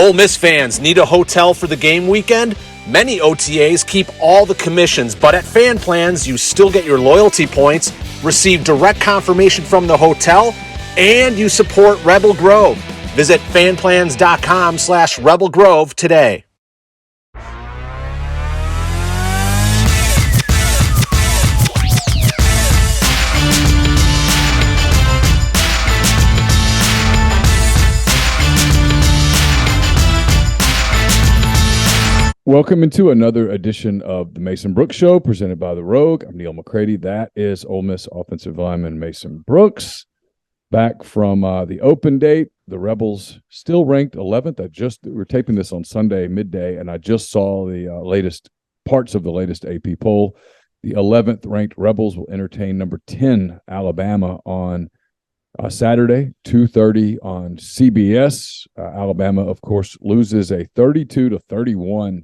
Ole Miss fans need a hotel for the game weekend? Many OTAs keep all the commissions, but at Fan Plans, you still get your loyalty points, receive direct confirmation from the hotel, and you support Rebel Grove. Visit fanplans.com/Rebel Grove today. Welcome into another edition of the Mason Brooks Show, presented by The Rogue. I'm Neil McCready. That is Ole Miss offensive lineman Mason Brooks. Back from the open date, the Rebels still ranked 11th. We're taping this on Sunday midday, and I just saw the latest parts of the latest AP poll. The 11th ranked Rebels will entertain number 10 Alabama on Saturday, 2:30 on CBS. Alabama, of course, loses a 32-31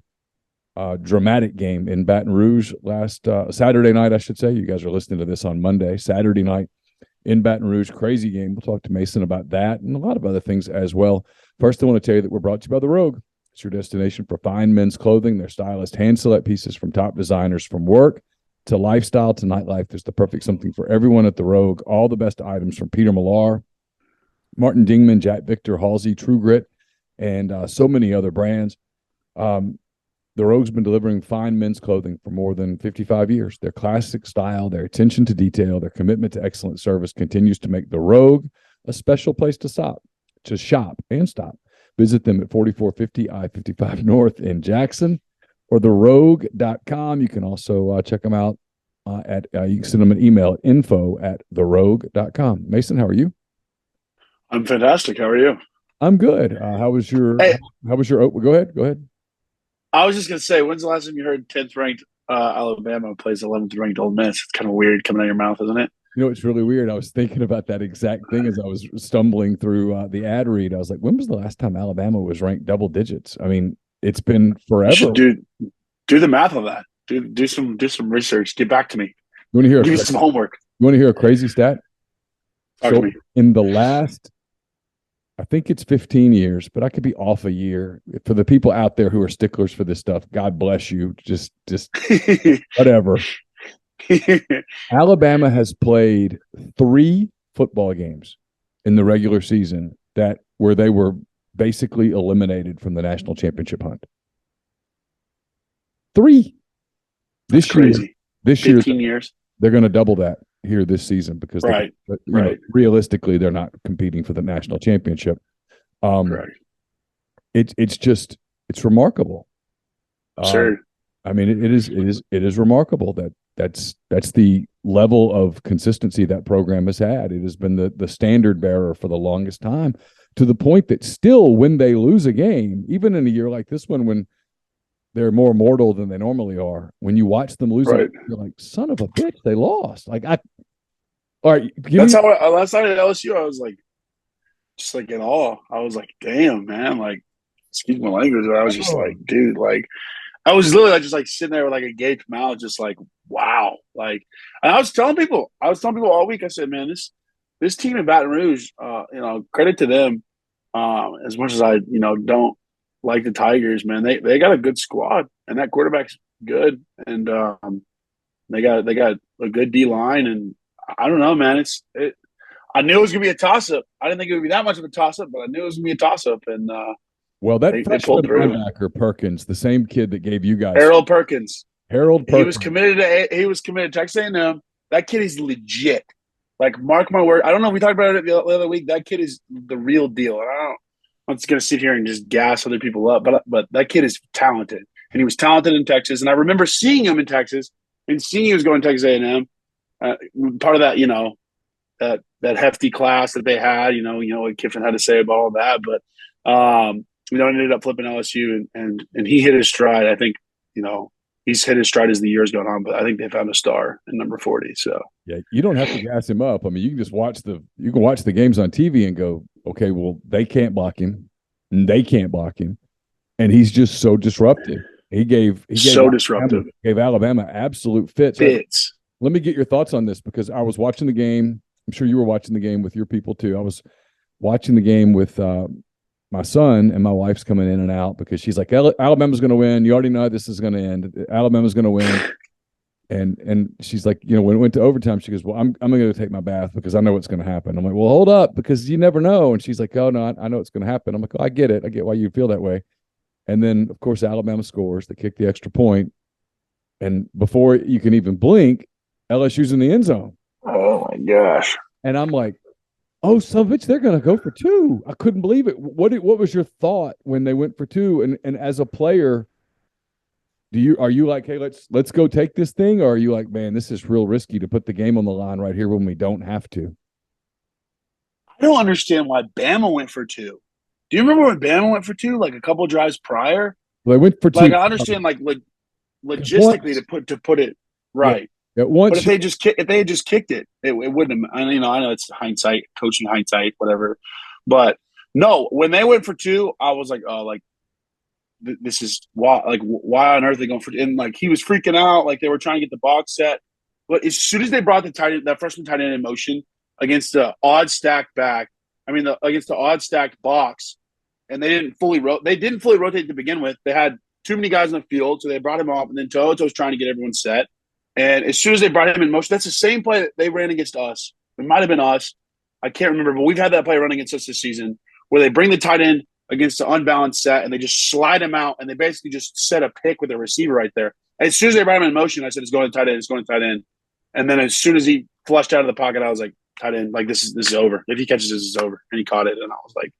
dramatic game in Baton Rouge last Saturday night, I should say. You guys are listening to this on Monday. Saturday night in Baton Rouge, crazy game. We'll talk to Mason about that and a lot of other things as well. First, I want to tell you that we're brought to you by The Rogue. It's your destination for fine men's clothing. Their stylist hand-select pieces from top designers, from work to lifestyle to nightlife. There's the perfect something for everyone at The Rogue. All the best items from Peter Millar, Martin Dingman, Jack Victor, Halsey, True Grit, and so many other brands. The Rogue's been delivering fine men's clothing for more than 55 years. Their classic style, their attention to detail, their commitment to excellent service continues to make The Rogue a special place to shop and stop. Visit them at 4450 I-55 North in Jackson or therogue.com. You can also check them out you can send them an email at info@therogue.com. Mason, how are you? I'm fantastic. How are you? I'm good. How was your go ahead. I was just going to say, when's the last time you heard 10th ranked Alabama plays 11th ranked Ole Miss? It's kind of weird coming out of your mouth, isn't it? You know, it's really weird. I was thinking about that exact thing as I was stumbling through the ad read. I was like, when was the last time Alabama was ranked double digits? I mean, it's been forever. Do the math on that. Do some research. Get back to me. You want to hear Give me some homework. You want to hear a crazy stat? Talk to me. In the last, I think it's 15 years, but I could be off a year. For the people out there who are sticklers for this stuff, God bless you. Just whatever. Alabama has played 3 football games in the regular season where they were basically eliminated from the national championship hunt. 3. This crazy. This 15 year, years. They're going to double that here this season because right. Realistically, they're not competing for the national championship. Right. It's remarkable. Sure. I mean, it is remarkable that's the level of consistency that program has had. It has been the standard bearer for the longest time, to the point that still, when they lose a game, even in a year like this one, when they're more mortal than they normally are, when you watch them lose, right, you're like, son of a bitch, they lost. All right. That's how last night at LSU, I was like, just like in awe. I was like, damn, man, like, excuse my language, but I was just like, dude, like, I was literally just like sitting there with like a gaped mouth, just like, wow. Like, and I was telling people all week, I said, man, this team in Baton Rouge, credit to them. As much as I, don't like the Tigers, man, they got a good squad, and that quarterback's good, and they got a good D line, and I don't know, man. I knew it was gonna be a toss up. I didn't think it would be that much of a toss up, but I knew it was gonna be a toss up, and well, that freshman linebacker Perkins, the same kid that gave you guys Harold Perkins. He was committed to Texas A&M. That kid is legit. Like, mark my word. I don't know if we talked about it the other week. That kid is the real deal. And I'm just going to sit here and just gas other people up. But that kid is talented. And he was talented in Texas. And I remember seeing him in Texas and seeing he was going to Texas A&M. Part of that, that hefty class that they had, what Kiffin had to say about all of that. But, ended up flipping LSU and he hit his stride. I think, he's hit his stride as the years gone on, but I think they found a star in number 40. So yeah, you don't have to gas him up. I mean, you can just watch the games on TV and go, okay, well, they can't block him, and they can't block him, and he's just so disruptive. He gave Alabama absolute fits. Let me get your thoughts on this, because I was watching the game. I'm sure you were watching the game with your people too. I was watching the game with my son and my wife's coming in and out because she's like, Alabama's going to win. You already know how this is going to end. Alabama's going to win. And she's like, when it went to overtime, she goes, well, I'm going to go take my bath because I know what's going to happen. I'm like, well, hold up, because you never know. And she's like, oh, no, I know what's going to happen. I'm like, oh, I get it. I get why you feel that way. And then, of course, Alabama scores. They kick the extra point. And before you can even blink, LSU's in the end zone. Oh, my gosh. And I'm like, oh, son of a bitch, they're going to go for two. I couldn't believe it. What was your thought when they went for two? And as a player, are you like, hey, let's go take this thing? Or are you like, man, this is real risky to put the game on the line right here when we don't have to? I don't understand why Bama went for two. Do you remember when Bama went for two, like a couple drives prior? Well, they went for two. Like, I understand, like logistically to put it right. Yeah, once, but if they had just kicked it, it wouldn't have. I know it's hindsight, coaching hindsight, whatever. But no, when they went for two, I was like, oh, like this is why on earth are they going for? And like he was freaking out, like they were trying to get the box set. But as soon as they brought that freshman tight end in motion against the odd stacked back, against the odd stacked box, and they didn't fully rotate to begin with. They had too many guys on the field, so they brought him off, and then Toto was trying to get everyone set. And as soon as they brought him in motion, that's the same play that they ran against us. It might have been us. I can't remember, but we've had that play run against us this season where they bring the tight end against the unbalanced set and they just slide him out and they basically just set a pick with a receiver right there. And as soon as they brought him in motion, I said, it's going to tight end, it's going to tight end. And then as soon as he flushed out of the pocket, I was like, tight end, like this is over. If he catches this, it's over. And he caught it. And I was like,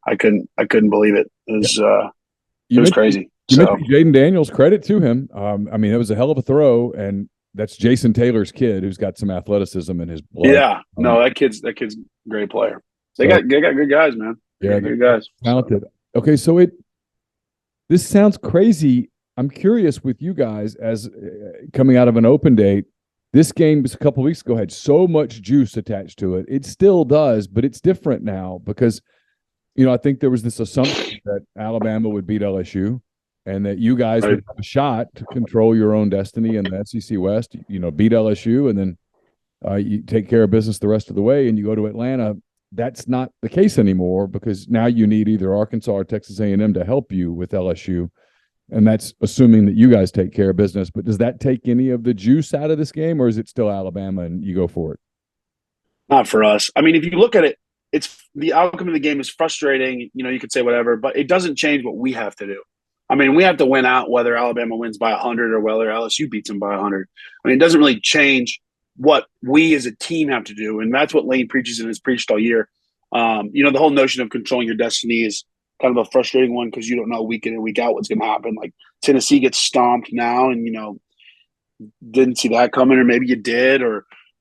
I couldn't believe it. It was crazy. You mentioned Jaden Daniels, credit to him. It was a hell of a throw, and that's Jason Taylor's kid who's got some athleticism in his blood. Yeah, no, that kid's a great player. They got good guys, man. Yeah, good guys. Talented. Okay, so this sounds crazy. I'm curious with you guys as coming out of an open date. This game just a couple of weeks ago had so much juice attached to it. It still does, but it's different now because, I think there was this assumption that Alabama would beat LSU and that you guys would have a shot to control your own destiny in the SEC West, beat LSU, and then you take care of business the rest of the way and you go to Atlanta. That's not the case anymore because now you need either Arkansas or Texas A&M to help you with LSU. And that's assuming that you guys take care of business. But does that take any of the juice out of this game, or is it still Alabama and you go for it? Not for us. If you look at it, it's the outcome of the game is frustrating. You could say whatever, but it doesn't change what we have to do. We have to win out whether Alabama wins by 100 or whether LSU beats them by 100. It doesn't really change what we as a team have to do. And that's what Lane preaches and has preached all year. The whole notion of controlling your destiny is kind of a frustrating one because you don't know week in and week out what's going to happen. Like Tennessee gets stomped now and, didn't see that coming, or maybe you did,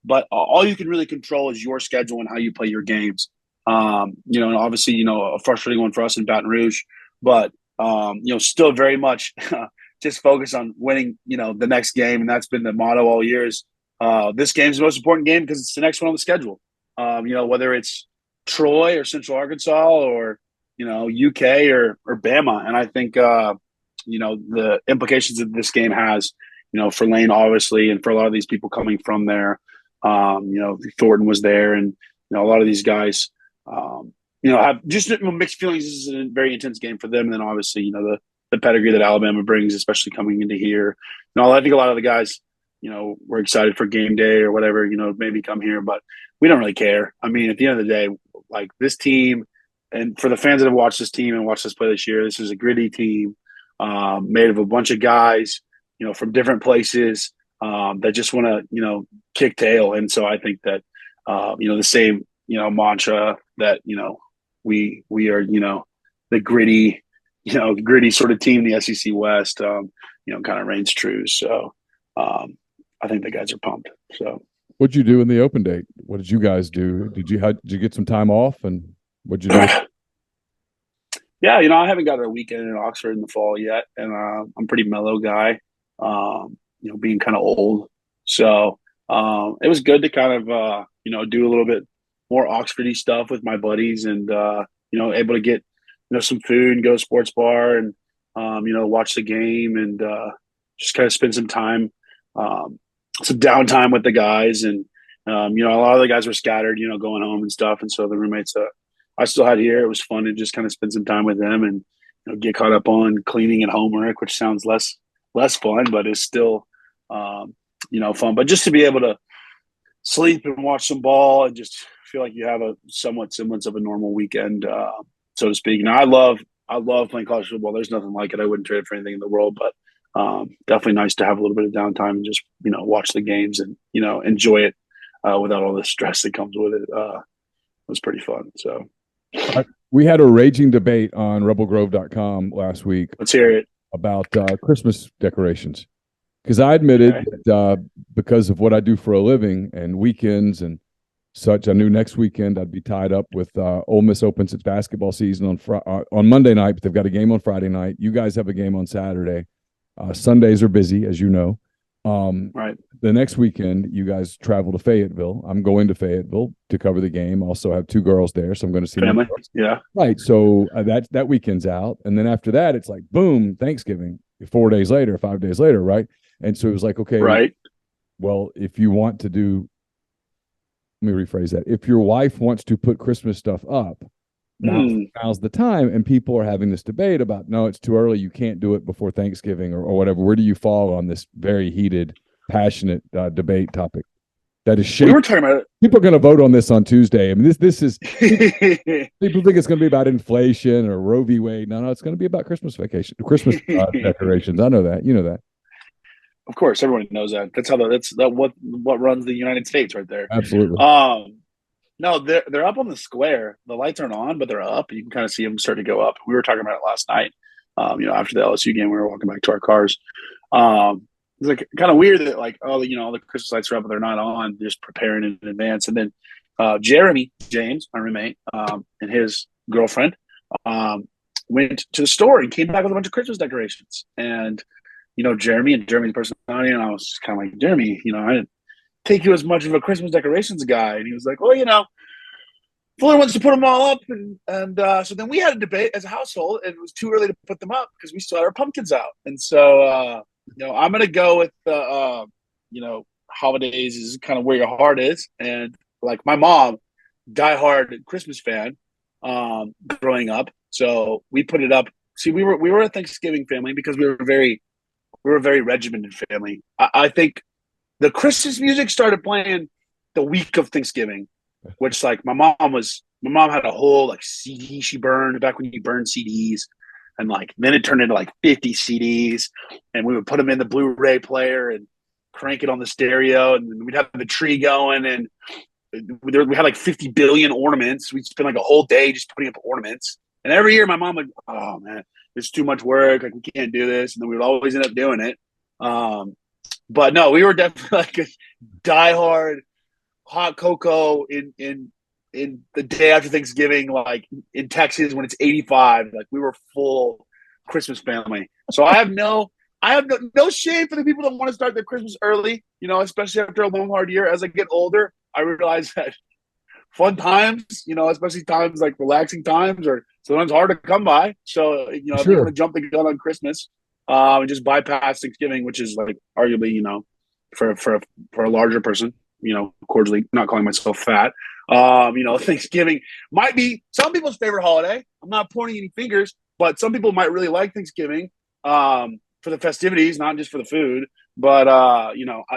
but all you can really control is your schedule and how you play your games. And obviously, a frustrating one for us in Baton Rouge, but still very much just focus on winning, the next game. And that's been the motto all years. This game's the most important game because it's the next one on the schedule. Whether it's Troy or Central Arkansas or, UK or Bama. And I think, the implications that this game has, for Lane, obviously, and for a lot of these people coming from there, Thornton was there and, a lot of these guys, have just mixed feelings. This is a very intense game for them. And then obviously, the pedigree that Alabama brings, especially coming into here. I think a lot of the guys, we're excited for game day or whatever, maybe come here, but we don't really care. At the end of the day, like this team, and for the fans that have watched this team and watched us play this year, this is a gritty team made of a bunch of guys, from different places that just want to, kick tail. And so I think that, the same, mantra that, we are, the gritty sort of team, the SEC West, kind of reigns true. So I think the guys are pumped. So what'd you do in the open date? What did you guys do? Did you get some time off, and what'd you do? Yeah, I haven't got a weekend in Oxford in the fall yet, and I'm a pretty mellow guy, being kind of old. So it was good to kind of, do a little bit more Oxfordy stuff with my buddies and, able to get, some food and go to a sports bar and, watch the game and just kind of spend some time, some downtime with the guys. And, a lot of the guys were scattered, going home and stuff. And so the roommates I still had here. It was fun to just kind of spend some time with them and get caught up on cleaning and homework, which sounds less fun, but is still fun. But just to be able to sleep and watch some ball and just feel like you have a somewhat semblance of a normal weekend, so to speak. Now, I love playing college football. There's nothing like it. I wouldn't trade it for anything in the world, but definitely nice to have a little bit of downtime and just watch the games and enjoy it without all the stress that comes with it. It was pretty fun. So we had a raging debate on rebelgrove.com last week. Let's hear it. About Christmas decorations. Because I admitted that because of what I do for a living and weekends and such, I knew next weekend I'd be tied up with Ole Miss opens its basketball season on Monday night, but they've got a game on Friday night. You guys have a game on Saturday. Sundays are busy, as you know. Right. The next weekend, you guys travel to Fayetteville. I'm going to Fayetteville to cover the game. Also have 2 girls there, so I'm going to see family. Yeah. Right. So that weekend's out, and then after that, it's like boom, Thanksgiving. 4 days later, 5 days later, right? And so it was like, okay, right. Well, if you want to do, let me rephrase that. If your wife wants to put Christmas stuff up, now's the time. And people are having this debate about, no, it's too early. You can't do it before Thanksgiving or whatever. Where do you fall on this very heated, passionate debate topic? That is shaped. We were talking about it. People are going to vote on this on Tuesday. I mean, this is people think it's going to be about inflation or Roe v. Wade. No, it's going to be about Christmas decorations. I know that. You know that. Of course, everyone knows that. That's what runs the United States right there. Absolutely. No, they're up on the square. The lights aren't on, but they're up. You can kind of see them start to go up. We were talking about it last night. After the LSU game, we were walking back to our cars. It's like kind of weird that all the Christmas lights are up, but they're not on. Just preparing in advance. And then Jeremy James, my roommate, and his girlfriend went to the store and came back with a bunch of Christmas decorations. And Jeremy's personality, and I was just kind of like, Jeremy, I didn't think you as much of a Christmas decorations guy. And he was like, well, Fuller wants to put them all up, and so then we had a debate as a household, and it was too early to put them up because we still had our pumpkins out. And so I'm gonna go with holidays is kind of where your heart is, and like my mom, diehard Christmas fan, growing up, so we put it up. See, we were a Thanksgiving family because we were a very regimented family. I think the Christmas music started playing the week of Thanksgiving, which my mom had a whole CD she burned back when you burned CDs. And then it turned into 50 CDs, and we would put them in the Blu-ray player and crank it on the stereo, and we'd have the tree going, and we had 50 billion ornaments. We'd spend a whole day just putting up ornaments. And every year my mom would, oh man, it's too much work. We can't do this. And then we would always end up doing it. But no, we were definitely a diehard hot cocoa in the day after Thanksgiving, in Texas when it's 85, we were full Christmas family. So I have no shame for the people that want to start their Christmas early, especially after a long, hard year. As I get older, I realize that fun times, especially times relaxing times are sometimes hard to come by. So, if you want to jump the gun on Christmas and just bypass Thanksgiving, which is arguably, for a larger person, cordially not calling myself fat. Thanksgiving might be some people's favorite holiday. I'm not pointing any fingers, but some people might really like Thanksgiving for the festivities, not just for the food. But,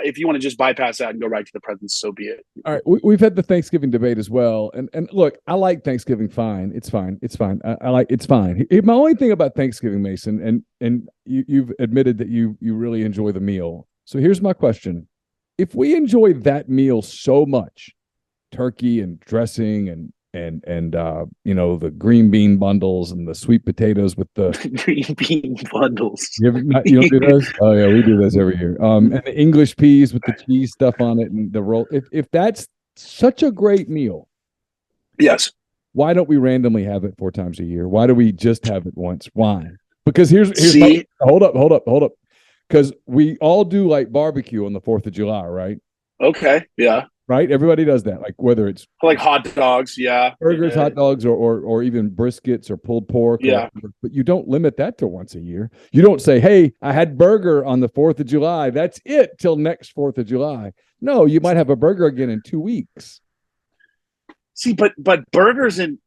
if you want to just bypass that and go right to the presents, so be it. All right. We've had the Thanksgiving debate as well. And look, I like Thanksgiving fine. It's fine. It's fine. It's fine. My only thing about Thanksgiving, Mason, and you've admitted that you really enjoy the meal. So here's my question. If we enjoy that meal so much, turkey and dressing and the green bean bundles and the sweet potatoes with the green bean bundles. You don't do those? Oh yeah, we do those every year. And the English peas with the cheese stuff on it and the roll. If that's such a great meal, yes. Why don't we randomly have it 4 times a year? Why do we just have it once? Why? Because here's hold up. Because we all do barbecue on the 4th of July, right? Okay. Yeah. Right? Everybody does that. Whether it's hot dogs, yeah. Burgers, hot dogs, or even briskets or pulled pork. Yeah. But you don't limit that to once a year. You don't say, hey, I had burger on the 4th of July. That's it till next 4th of July. No, you might have a burger again in 2 weeks. See, but burgers and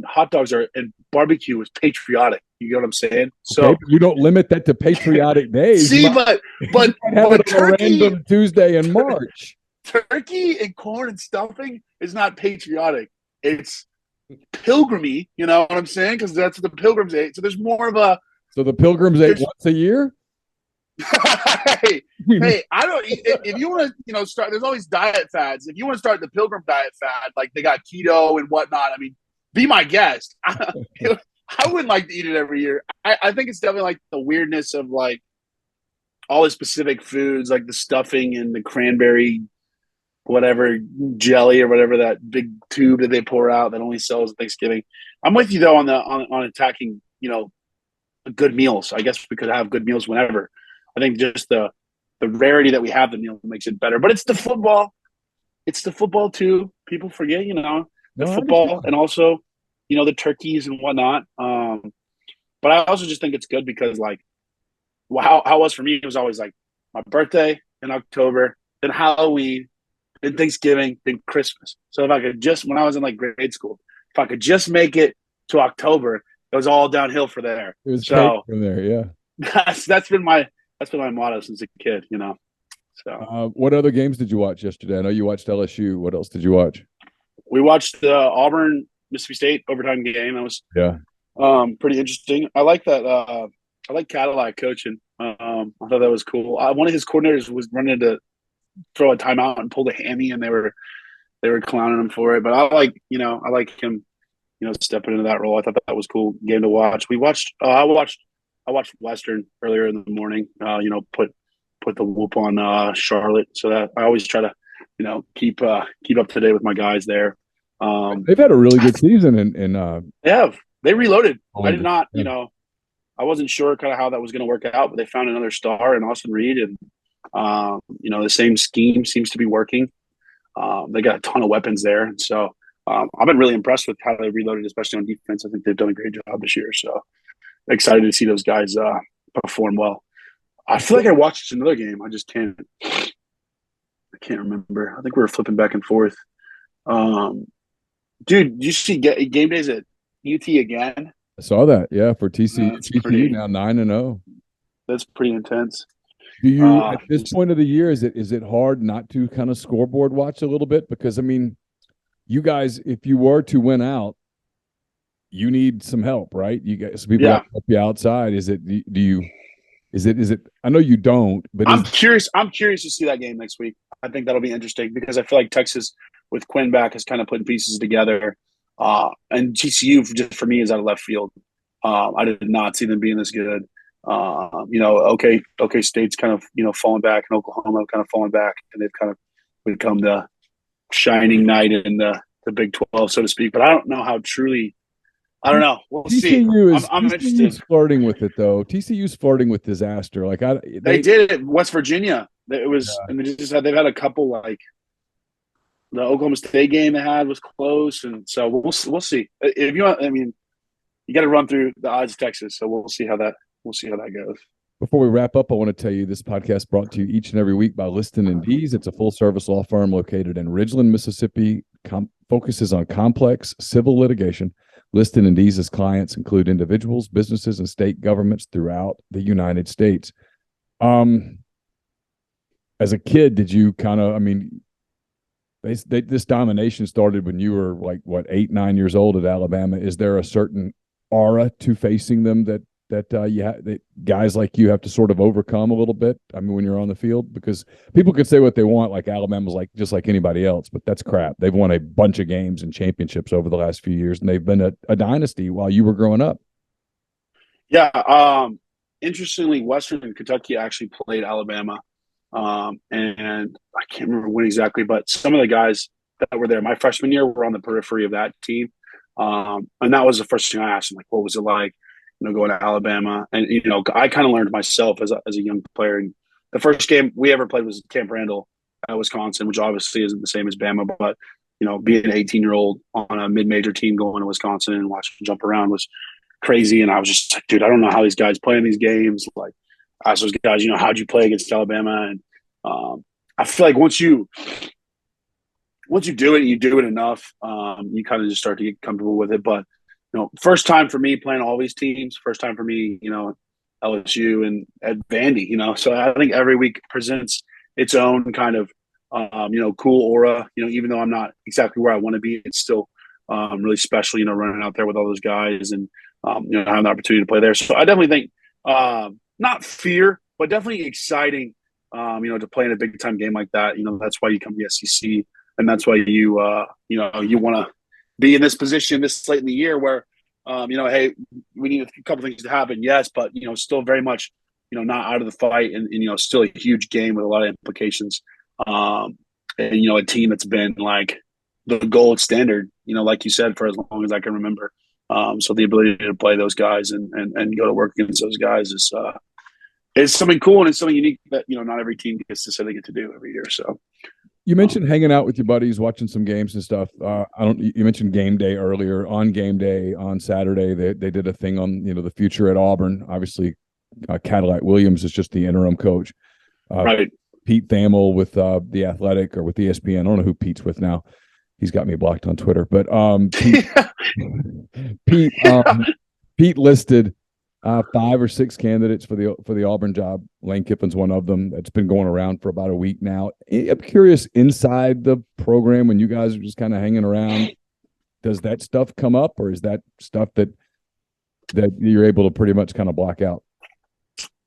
hot dogs and barbecue is patriotic. You know what I'm saying? So Okay, but you don't limit that to patriotic days. see, but have it on a turkey, random Tuesday in March. turkey and corn and stuffing is not patriotic. It's pilgrimy. You know what I'm saying? Because that's what the pilgrims ate. So there's more of a. So the pilgrims ate once a year. hey, I don't. If you want to, start. There's always diet fads. If you want to start the pilgrim diet fad, like they got keto and whatnot. I mean, be my guest. I wouldn't like to eat it every year. I think it's definitely like the weirdness of like all the specific foods, like the stuffing and the cranberry, whatever jelly or whatever that big tube that they pour out that only sells at Thanksgiving. I'm with you though on attacking, good meals. I guess we could have good meals whenever. I think just the rarity that we have the meal makes it better. But it's the football. It's the football too. People forget, the football and also, the turkeys and whatnot. But I also just think it's good because like how it was for me, it was always like my birthday in October, then Halloween, then Thanksgiving, then Christmas. So if I could when I was in like grade school, if I could just make it to October, it was all downhill for there. It was so from there, yeah. That's been my motto since a kid, So, what other games did you watch yesterday? I know you watched LSU. What else did you watch? We watched the Auburn Mississippi State overtime game. That was pretty interesting. I like that. I like Cadillac coaching. I thought that was cool. One of his coordinators was running to throw a timeout and pulled a hammy, and they were clowning him for it. But I like him, stepping into that role. I thought that was cool game to watch. We watched. I watched Western earlier in the morning. Put the whoop on Charlotte, so that I always try to, keep up to date with my guys there. They've had a really good season, they reloaded. I did not, I wasn't sure kind of how that was going to work out, but they found another star in Austin Reed, and the same scheme seems to be working. They got a ton of weapons there, and so I've been really impressed with how they reloaded, especially on defense. I think they've done a great job this year. So excited to see those guys perform well. I feel like I watched another game. I just can't remember. I think we were flipping back and forth. Dude, did you see game days at UT again? I saw that. Yeah, for TCU now 9-0. That's pretty intense. Do you at this point of the year is it hard not to kind of scoreboard watch a little bit? Because I mean, you guys, if you were to win out, you need some help, right? You guys, people have to help you outside. Is it I know you don't, but I'm curious to see that game next week. I think that'll be interesting because I feel like Texas with Quinn back is kind of putting pieces together. And TCU just for me is out of left field. I did not see them being this good. OK State's kind of, falling back, and Oklahoma kind of falling back, and they've kind of become the shining knight in the Big 12, so to speak. But I don't know how truly. I don't know. We'll see. I'm interested. Flirting with it though. TCU's flirting with disaster. Like they did it in West Virginia. It was, and they've had a couple like the Oklahoma State game they had was close, and so we'll see. If you want, I mean, you got to run through the odds of Texas, so we'll see how that goes. Before we wrap up, I want to tell you this podcast brought to you each and every week by Liston & Dees. It's a full-service law firm located in Ridgeland, Mississippi. Focuses on complex civil litigation. Liston & Dees' clients include individuals, businesses, and state governments throughout the United States. As a kid, did you kind of, I mean, this domination started when you were like, 8, 9 years old at Alabama. Is there a certain aura to facing them that that guys like you have to sort of overcome a little bit? I mean, when you're on the field, because people can say what they want, like Alabama's like just like anybody else, but that's crap. They've won a bunch of games and championships over the last few years, and they've been a dynasty while you were growing up. Yeah. Interestingly, Western Kentucky actually played Alabama. And I can't remember when exactly, but some of the guys that were there my freshman year were on the periphery of that team. And that was the first thing I asked them, like, what was it like, going to Alabama? And, I kind of learned myself as a young player. And the first game we ever played was Camp Randall at Wisconsin, which obviously isn't the same as Bama, but, being an 18-year-old on a mid-major team going to Wisconsin and watching them jump around was crazy. And I was just like, dude, I don't know how these guys play in these games. Like, I asked those guys, how'd you play against Alabama? And I feel like once you once you do it enough, you kind of just start to get comfortable with it. But first time for me playing all these teams, first time for me, LSU and at Vandy, So I think every week presents its own kind of, cool aura. Even though I'm not exactly where I want to be, it's still really special. Running out there with all those guys and having the opportunity to play there. So I definitely think not fear, but definitely exciting. To play in a big time game like that. That's why you come to the SEC, and that's why you want to be in this position this late in the year where. Hey, we need a couple things to happen, yes, but still very much, not out of the fight, and still a huge game with a lot of implications. And a team that's been like the gold standard, like you said, for as long as I can remember. So the ability to play those guys and go to work against those guys is something cool, and it's something unique that not every team gets to say they get to do every year. So. You mentioned hanging out with your buddies, watching some games and stuff. You mentioned game day earlier. On game day on Saturday, they did a thing on the future at Auburn. Obviously, Cadillac Williams is just the interim coach. Right. Pete Thamel with the Athletic or with ESPN. I don't know who Pete's with now. He's got me blocked on Twitter. But Pete listed 5 or 6 candidates for the Auburn job. Lane Kiffin's one of them. It's been going around for about a week now. I'm curious, inside the program, when you guys are just kind of hanging around, does that stuff come up, or is that stuff that you're able to pretty much kind of block out?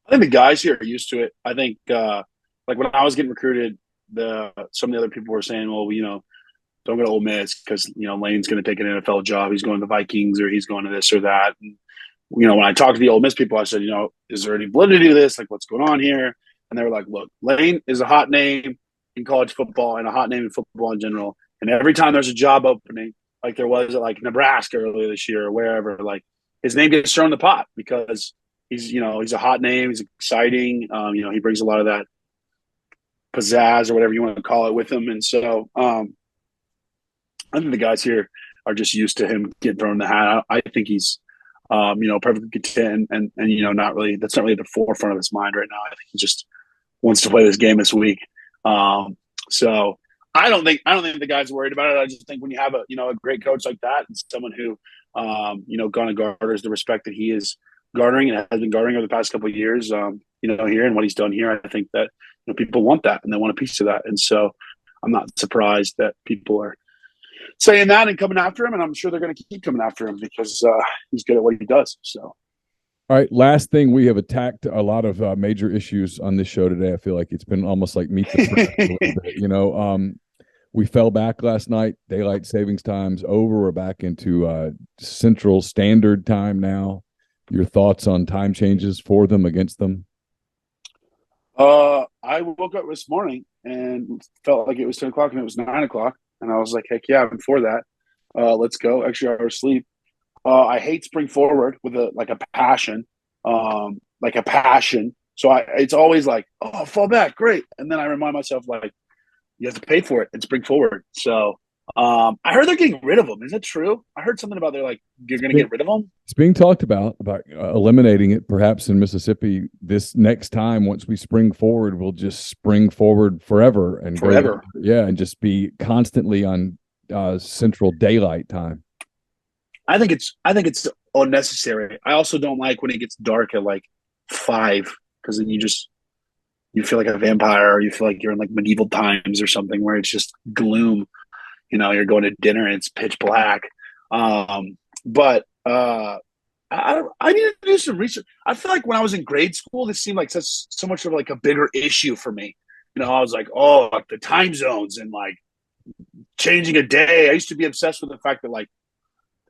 I think the guys here are used to it. I think like when I was getting recruited, some of the other people were saying, well, don't go to Ole Miss because Lane's going to take an NFL job. He's going to the Vikings, or he's going to this or that. And when I talked to the Ole Miss people, I said, is there any validity to this? Like, what's going on here? And they were like, look, Lane is a hot name in college football and a hot name in football in general. And every time there's a job opening, like there was at like Nebraska earlier this year or wherever, like his name gets thrown in the pot because he's a hot name. He's exciting. He brings a lot of that pizzazz or whatever you want to call it with him. And so I think the guys here are just used to him getting thrown in the hat. I think he's, perfectly content and not really, that's not really at the forefront of his mind right now. I think he just wants to play this game this week. So I don't think the guy's worried about it. I just think when you have a great coach like that and someone who, kind of garners the respect that he is garnering and has been garnering over the past couple of years, here and what he's done here, I think that people want that and they want a piece of that. And so I'm not surprised that people are saying that and coming after him, and I'm sure they're going to keep coming after him because he's good at what he does. So, all right, last thing, we have attacked a lot of major issues on this show today. I feel like it's been almost like meet the press a little bit. We fell back last night. Daylight savings time's over. We're back into Central Standard Time now. Your thoughts on time changes for them, against them? I woke up this morning and felt like it was 10 o'clock and it was 9 o'clock. And I was like, heck yeah, I'm for that. Let's go. Extra hour of sleep. I hate spring forward with a passion. So it's always like, oh, fall back. Great. And then I remind myself, like, you have to pay for it and spring forward. So I heard they're getting rid of them. Is that true? I heard something about you're going to get rid of them. It's being talked about eliminating it perhaps in Mississippi this next time. Once we spring forward, we'll just spring forward forever and and just be constantly on Central Daylight Time. I think it's unnecessary. I also don't like when it gets dark at 5 because then you feel like a vampire, or you feel like you're in medieval times or something where it's just gloom. You're going to dinner and it's pitch black. But I need to do some research. I feel like when I was in grade school, this seemed like so much of a bigger issue for me. I was like, oh, the time zones and changing a day. I used to be obsessed with the fact that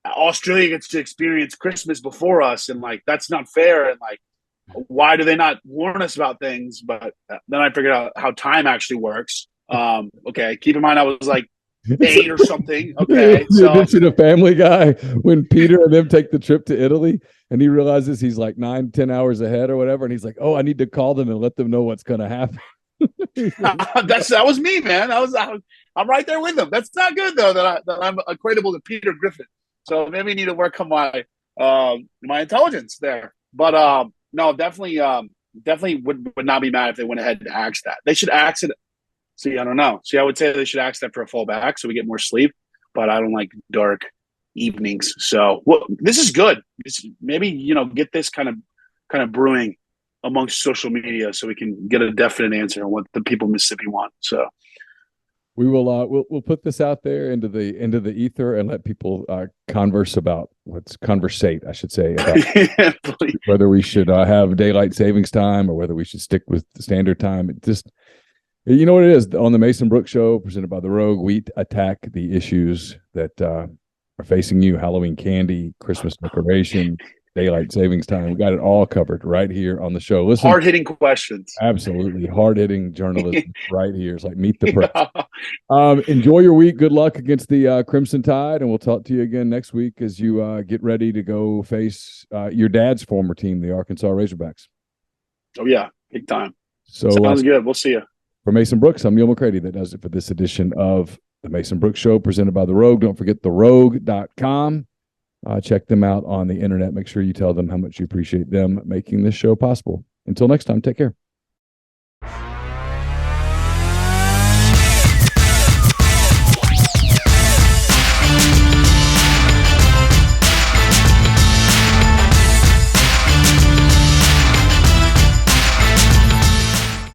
Australia gets to experience Christmas before us, and that's not fair. And why do they not warn us about things? But then I figured out how time actually works. Okay, keep in mind I was 8 or something. Okay, you mentioned a Family Guy when Peter and them take the trip to Italy, and he realizes he's 9-10 hours ahead or whatever, and he's like, "Oh, I need to call them and let them know what's going to happen." That was me, man. I'm right there with them. That's not good though that I'm equatable to Peter Griffin. So maybe I need to work on my intelligence there. But no, definitely would not be mad if they went ahead and axed that. They should axe it See, I don't know. See, I would say they should ask that for a fullback so we get more sleep, but I don't like dark evenings. So, well, this is good. Maybe get this kind of brewing amongst social media so we can get a definite answer on what the people of Mississippi want. So we will we'll put this out there into the ether and let people conversate, I should say, about whether we should have daylight savings time or whether we should stick with the standard time. It just, you know what it is, on the Mason Brooks Show presented by The Rogue, we attack the issues that are facing you: Halloween candy, Christmas decoration, daylight savings time. We got it all covered right here on the show. Listen, hard-hitting questions. Absolutely. Hard-hitting journalism right here. It's like meet the press. Enjoy your week. Good luck against the Crimson Tide, and we'll talk to you again next week as you get ready to go face your dad's former team, the Arkansas Razorbacks. Oh, yeah. Big time. So sounds good. We'll see you. For Mason Brooks, I'm Neil McCready. That does it for this edition of the Mason Brooks Show presented by The Rogue. Don't forget therogue.com. Check them out on the internet. Make sure you tell them how much you appreciate them making this show possible. Until next time, take care.